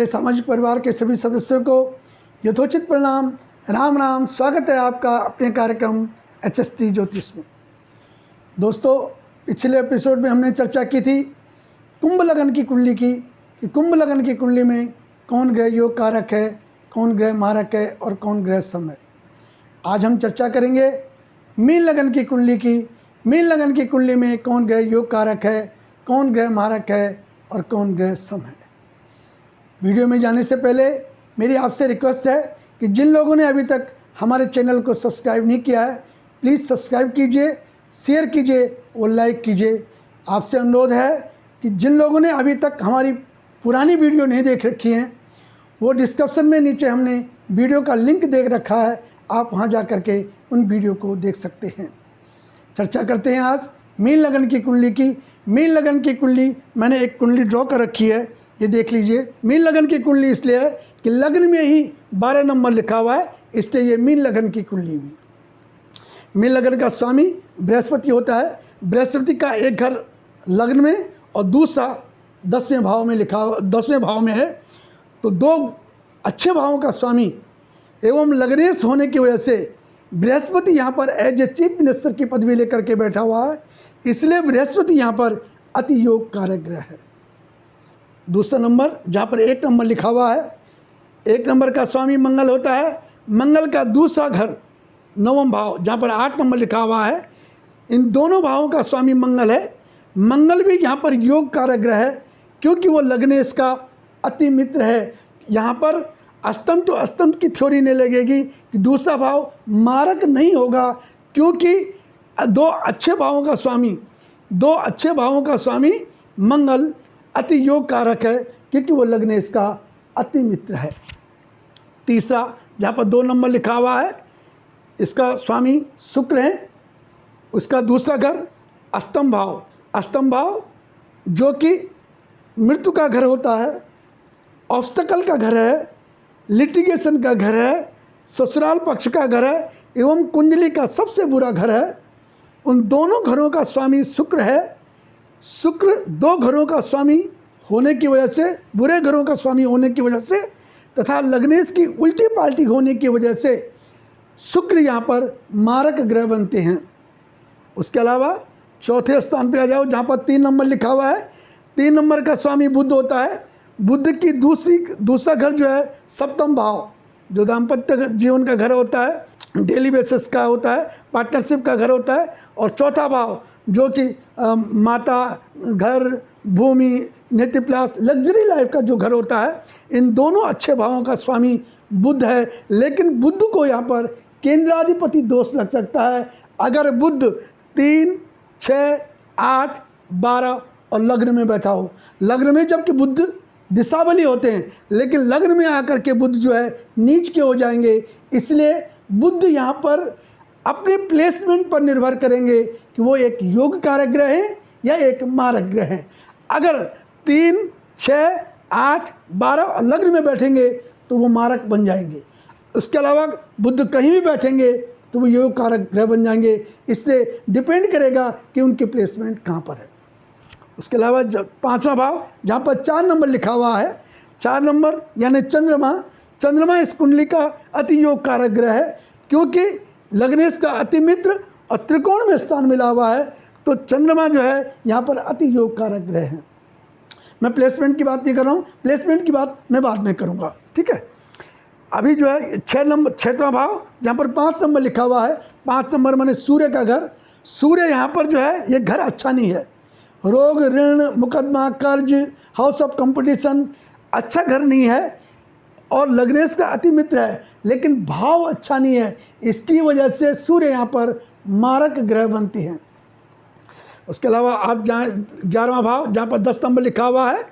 मेरे सामाजिक परिवार के सभी सदस्यों को यथोचित प्रणाम, राम राम। स्वागत है आपका अपने कार्यक्रम HST ज्योतिष में। दोस्तों, पिछले एपिसोड में हमने चर्चा की थी कुंभ लगन की कुंडली की कि कुंभ लगन की कुंडली में कौन ग्रह योग कारक है, कौन ग्रह मारक है और कौन ग्रह सम है। आज हम चर्चा करेंगे मीन लगन की कुंडली की। मीन लगन की कुंडली में कौन ग्रह योग कारक है, कौन ग्रह मारक है और कौन ग्रह सम है। वीडियो में जाने से पहले मेरी आपसे रिक्वेस्ट है कि जिन लोगों ने अभी तक हमारे चैनल को सब्सक्राइब नहीं किया है, प्लीज़ सब्सक्राइब कीजिए, शेयर कीजिए और लाइक कीजिए। आपसे अनुरोध है कि जिन लोगों ने अभी तक हमारी पुरानी वीडियो नहीं देख रखी हैं, वो डिस्क्रिप्शन में नीचे हमने वीडियो का लिंक दे रखा है, आप वहाँ जा कर के उन वीडियो को देख सकते हैं। चर्चा करते हैं आज मीन लगन की कुंडली की। मीन लगन की कुंडली मैंने एक कुंडली ड्रॉ कर रखी है, ये देख लीजिए। मीन लगन की कुंडली इसलिए है कि लग्न में ही 12 नंबर लिखा हुआ है, इसलिए ये मीन लगन की कुंडली हुई। मीन लगन का स्वामी बृहस्पति होता है। बृहस्पति का एक घर लग्न में और दूसरा 10वें भाव में लिखा, 10वें भाव में है। तो दो अच्छे भावों का स्वामी एवं लग्नेश होने की वजह से बृहस्पति यहाँ पर एज ए चीफ मिनिस्टर की पदवी लेकर के बैठा हुआ है, इसलिए बृहस्पति यहाँ पर अति योग कारक ग्रह है। दूसरा नंबर जहाँ पर 1 नंबर लिखा हुआ है, 1 नंबर का स्वामी मंगल होता है। मंगल का दूसरा घर 9वां भाव जहाँ पर 8 नंबर लिखा हुआ है, इन दोनों भावों का स्वामी मंगल है। मंगल भी यहाँ पर योग कारक ग्रह है क्योंकि वो लग्नेश का अति मित्र है। यहाँ पर अष्टम तो अष्टम की थ्योरी नहीं लगेगी कि दूसरा भाव मारक नहीं होगा, क्योंकि दो अच्छे भावों का स्वामी मंगल अति योग कारक है क्योंकि वो लग्नेश का अति मित्र है। तीसरा जहाँ पर 2 नंबर लिखा हुआ है, इसका स्वामी शुक्र है। उसका दूसरा घर अष्टम भाव जो कि मृत्यु का घर होता है, ऑब्स्टकल का घर है, लिटिगेशन का घर है, ससुराल पक्ष का घर है एवं कुंडली का सबसे बुरा घर है। उन दोनों घरों का स्वामी शुक्र है। शुक्र 2 घरों का स्वामी होने की वजह से, बुरे घरों का स्वामी होने की वजह से तथा लग्नेश की उल्टी पाल्टी होने की वजह से शुक्र यहाँ पर मारक ग्रह बनते हैं। उसके अलावा चौथे स्थान पे आ जाओ जहाँ पर 3 नंबर लिखा हुआ है। 3 नंबर का स्वामी बुध होता है। बुध की दूसरा घर जो है 7वां भाव, जो दाम्पत्य जीवन का घर होता है, डेली बेसिस का होता है, पार्टनरशिप का घर होता है। और चौथा भाव जो कि माता, घर, भूमि, नेटिव प्लस लग्जरी लाइफ का जो घर होता है, इन दोनों अच्छे भावों का स्वामी बुध है। लेकिन बुध को यहाँ पर केंद्राधिपति दोष लग सकता है अगर बुध 3, 6, 8, 12 और लग्न में बैठा हो। लग्न में जबकि बुध दिशाबली होते हैं, लेकिन लग्न में आकर के बुध जो है नीच के हो जाएंगे। इसलिए बुध यहाँ पर अपने प्लेसमेंट पर निर्भर करेंगे कि वो एक योग कारक ग्रह है या एक मारक ग्रह है। अगर 3, 6, 8, 12 लग्न में बैठेंगे तो वो मारक बन जाएंगे। उसके अलावा बुध कहीं भी बैठेंगे तो वो योग कारक ग्रह बन जाएंगे। इससे डिपेंड करेगा कि उनकी प्लेसमेंट कहाँ पर है। उसके अलावा 5वां भाव जहाँ पर 4 नंबर लिखा हुआ है, 4 नंबर यानी चंद्रमा इस कुंडली का अति योग कारक ग्रह है क्योंकि लग्नेश का अति मित्र और त्रिकोण में स्थान मिला हुआ है। तो चंद्रमा जो है यहाँ पर अति योग कारक ग्रह है। मैं प्लेसमेंट की बात नहीं कर रहा हूँ, प्लेसमेंट की बात मैं बाद में करूँगा, ठीक है। अभी जो है 6वां भाव जहाँ पर 5 नंबर लिखा हुआ है, 5 नंबर माने सूर्य का घर। सूर्य यहाँ पर जो है ये घर अच्छा नहीं है। रोग, ऋण, मुकदमा, कर्ज, हाउस ऑफ कंपटीशन अच्छा घर नहीं है। और लग्नेश का अति मित्र है लेकिन भाव अच्छा नहीं है, इसकी वजह से सूर्य यहाँ पर मारक ग्रह बनती हैं। उसके अलावा आप जहाँ 11वां भाव जहाँ पर 10 नंबर लिखा हुआ है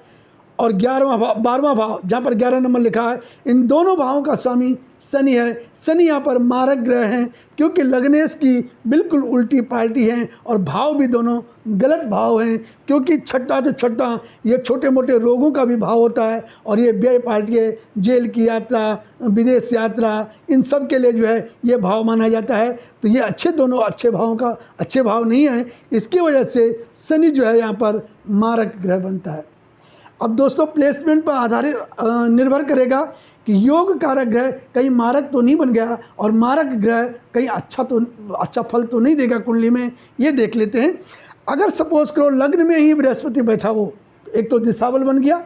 और 12वां भाव जहाँ पर 11 नंबर लिखा है, इन दोनों भावों का स्वामी शनि है। शनि यहाँ पर मारक ग्रह हैं क्योंकि लग्नेश की बिल्कुल उल्टी पाल्टी हैं और भाव भी दोनों गलत भाव हैं क्योंकि छठा ये छोटे मोटे रोगों का भी भाव होता है और ये व्यय पाल्टी है, जेल की यात्रा, विदेश यात्रा, इन सब के लिए जो है ये भाव माना जाता है। तो ये दोनों अच्छे भावों का अच्छे भाव नहीं है, इसकी वजह से शनि जो है यहाँ पर मारक ग्रह बनता है। अब दोस्तों प्लेसमेंट पर आधारित निर्भर करेगा कि योग कारक ग्रह कहीं मारक तो नहीं बन गया और मारक ग्रह कहीं अच्छा फल तो नहीं देगा कुंडली में, ये देख लेते हैं। अगर सपोज करो लग्न में ही बृहस्पति बैठा हो, एक तो दिशाबल बन गया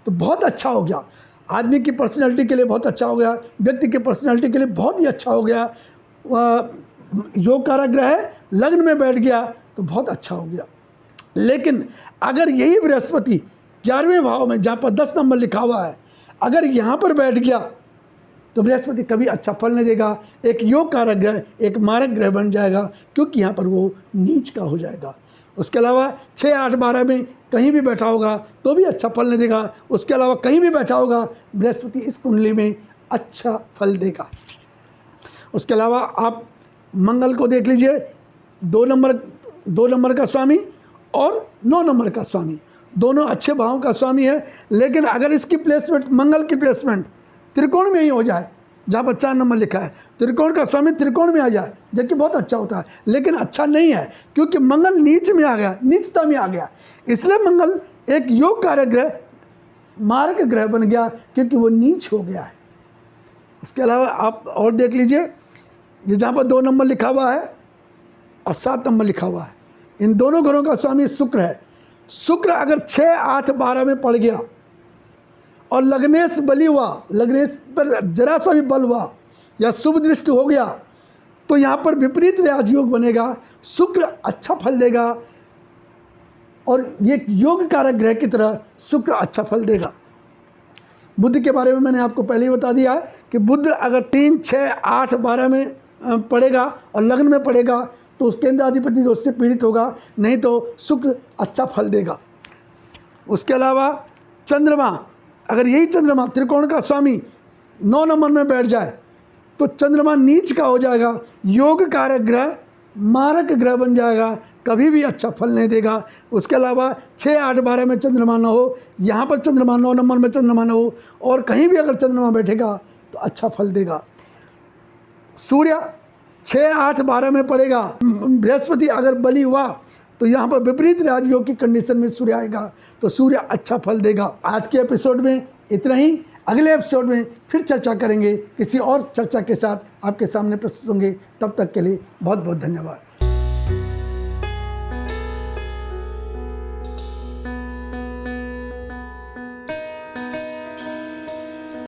तो बहुत अच्छा हो गया, आदमी की पर्सनैलिटी के लिए बहुत अच्छा हो गया, व्यक्ति की पर्सनैलिटी के लिए बहुत ही अच्छा हो गया। योग कारक ग्रह लग्न में बैठ गया तो बहुत अच्छा हो गया। लेकिन अगर यही बृहस्पति 11वें भाव में जहाँ पर 10 नंबर लिखा हुआ है, अगर यहाँ पर बैठ गया तो बृहस्पति कभी अच्छा फल नहीं देगा। एक योग कारक ग्रह एक मारक ग्रह बन जाएगा, क्योंकि यहाँ पर वो नीच का हो जाएगा। उसके अलावा 6, 8, 12 में कहीं भी बैठा होगा तो भी अच्छा फल नहीं देगा। उसके अलावा कहीं भी बैठा होगा बृहस्पति इस कुंडली में अच्छा फल देगा। उसके अलावा आप मंगल को देख लीजिए, 2 नंबर का स्वामी और 9 नंबर का स्वामी, दोनों अच्छे भावों का स्वामी है। लेकिन अगर इसकी प्लेसमेंट, मंगल की प्लेसमेंट त्रिकोण में ही हो जाए, जहाँ पर 4 नंबर लिखा है, त्रिकोण का स्वामी त्रिकोण में आ जाए, जबकि बहुत अच्छा होता है, लेकिन अच्छा नहीं है क्योंकि मंगल नीच में आ गया, नीचता में आ गया। इसलिए मंगल एक योग कारक ग्रह मारक ग्रह बन गया क्योंकि वो नीच हो गया है। उसके अलावा आप और देख लीजिए, ये जहाँ पर 2 नंबर लिखा हुआ है और 7 नंबर लिखा हुआ है, इन दोनों घरों का स्वामी शुक्र है। शुक्र अगर 6, 8, 12 में पड़ गया और लग्नेश बली हुआ, लग्नेश पर जरा सा भी बल हुआ या शुभ दृष्टि हो गया तो यहाँ पर विपरीत राजयोग बनेगा, शुक्र अच्छा फल देगा और ये योग कारक ग्रह की तरह शुक्र अच्छा फल देगा। बुध के बारे में मैंने आपको पहले ही बता दिया है कि बुध अगर 3, 6, 8, 12 में पड़ेगा और लग्न में पड़ेगा तो उस केंद्राधिपति दोष से पीड़ित होगा, नहीं तो शुक्र अच्छा फल देगा। उसके अलावा चंद्रमा, अगर यही चंद्रमा त्रिकोण का स्वामी 9 नंबर में बैठ जाए तो चंद्रमा नीच का हो जाएगा, योग कारक ग्रह मारक ग्रह बन जाएगा, कभी भी अच्छा फल नहीं देगा। उसके अलावा 6, 8, 12 में चंद्रमा न हो, यहाँ पर चंद्रमा 9 नंबर में चंद्रमा न हो और कहीं भी अगर चंद्रमा बैठेगा तो अच्छा फल देगा। सूर्य 6, 8, 12 में पड़ेगा, बृहस्पति अगर बली हुआ तो यहाँ पर विपरीत राजयोग की कंडीशन में सूर्य आएगा तो सूर्य अच्छा फल देगा। आज के एपिसोड में इतना ही, अगले एपिसोड में फिर चर्चा करेंगे, किसी और चर्चा के साथ आपके सामने प्रस्तुत होंगे। तब तक के लिए बहुत बहुत धन्यवाद।